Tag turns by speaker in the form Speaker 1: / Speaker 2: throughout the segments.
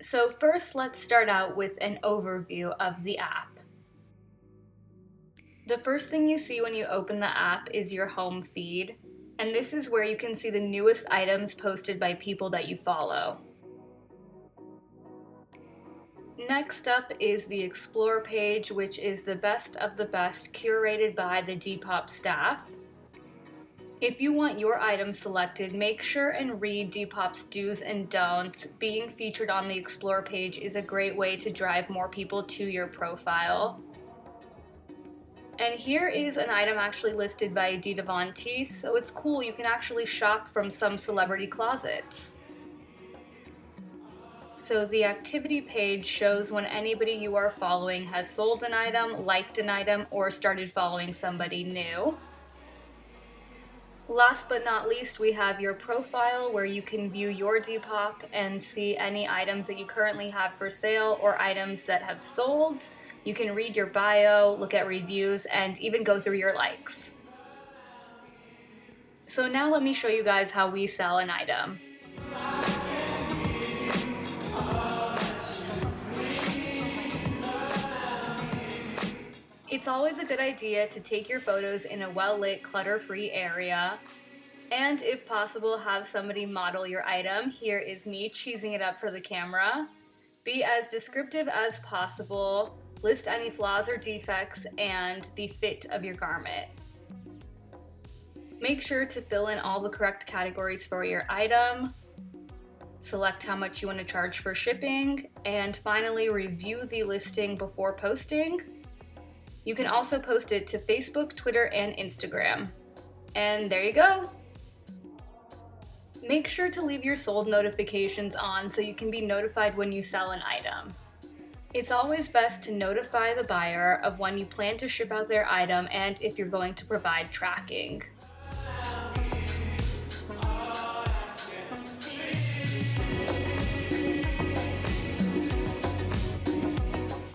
Speaker 1: So first, let's start out with an overview of the app. The first thing you see when you open the app is your home feed, and this is where you can see the newest items posted by people that you follow. Next up is the Explore page, which is the best of the best curated by the Depop staff. If you want your item selected, make sure and read Depop's do's and don'ts. Being featured on the Explore page is a great way to drive more people to your profile. And here is an item actually listed by Dita Von Teese, so it's cool, you can actually shop from some celebrity closets. So the activity page shows when anybody you are following has sold an item, liked an item, or started following somebody new. Last but not least, we have your profile where you can view your Depop and see any items that you currently have for sale or items that have sold. You can read your bio, look at reviews, and even go through your likes. So now let me show you guys how we sell an item. It's always a good idea to take your photos in a well-lit, clutter-free area, and if possible, have somebody model your item. Here is me cheesing it up for the camera. Be as descriptive as possible, list any flaws or defects, and the fit of your garment. Make sure to fill in all the correct categories for your item, select how much you want to charge for shipping, and finally review the listing before posting. You can also post it to Facebook, Twitter, and Instagram. And there you go! Make sure to leave your sold notifications on so you can be notified when you sell an item. It's always best to notify the buyer of when you plan to ship out their item and if you're going to provide tracking.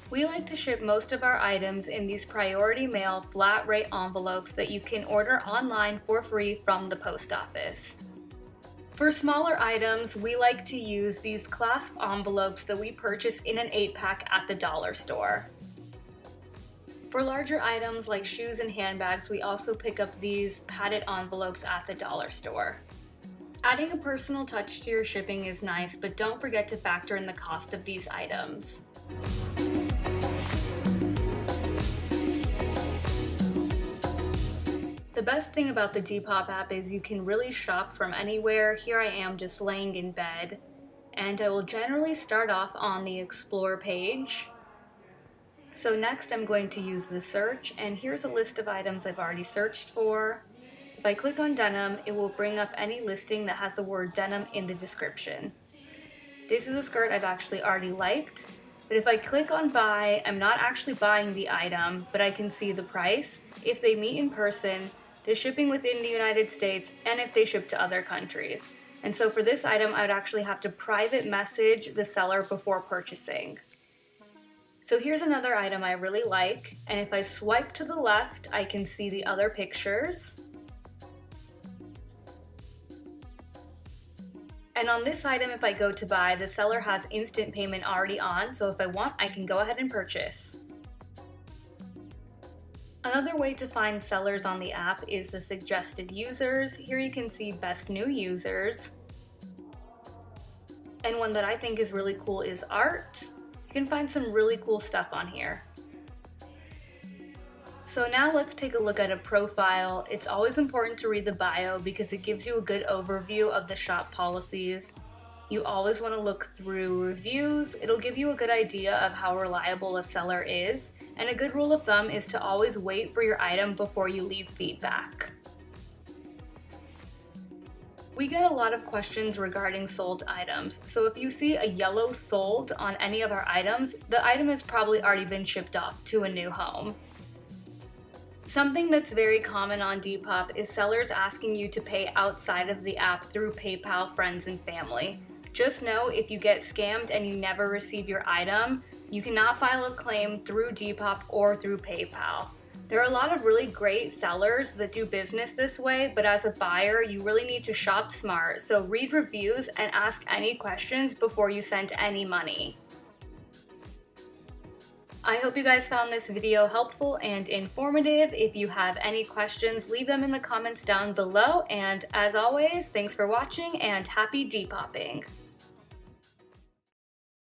Speaker 1: We like to ship most of our items in these priority mail flat rate envelopes that you can order online for free from the post office. For smaller items, we like to use these clasp envelopes that we purchase in an 8-pack at the dollar store. For larger items like shoes and handbags, we also pick up these padded envelopes at the dollar store. Adding a personal touch to your shipping is nice, but don't forget to factor in the cost of these items. The best thing about the Depop app is you can really shop from anywhere. Here I am just laying in bed, and I will generally start off on the Explore page. So next I'm going to use the search, and here's a list of items I've already searched for. If I click on denim, it will bring up any listing that has the word denim in the description. This is a skirt I've actually already liked, but if I click on buy, I'm not actually buying the item, but I can see the price, if they meet in person, the shipping within the United States, and if they ship to other countries. And so for this item, I would actually have to private message the seller before purchasing. So here's another item I really like, and if I swipe to the left, I can see the other pictures. And on this item, if I go to buy, the seller has instant payment already on, so if I want, I can go ahead and purchase. Another way to find sellers on the app is the suggested users. Here you can see best new users. And one that I think is really cool is art. You can find some really cool stuff on here. So now let's take a look at a profile. It's always important to read the bio because it gives you a good overview of the shop policies. You always want to look through reviews. It'll give you a good idea of how reliable a seller is. And a good rule of thumb is to always wait for your item before you leave feedback. We get a lot of questions regarding sold items. So if you see a yellow sold on any of our items, the item has probably already been shipped off to a new home. Something that's very common on Depop is sellers asking you to pay outside of the app through PayPal, friends, and family. Just know if you get scammed and you never receive your item, you cannot file a claim through Depop or through PayPal. There are a lot of really great sellers that do business this way, but as a buyer, you really need to shop smart. So read reviews and ask any questions before you send any money. I hope you guys found this video helpful and informative. If you have any questions, leave them in the comments down below. And as always, thanks for watching and happy Depopping.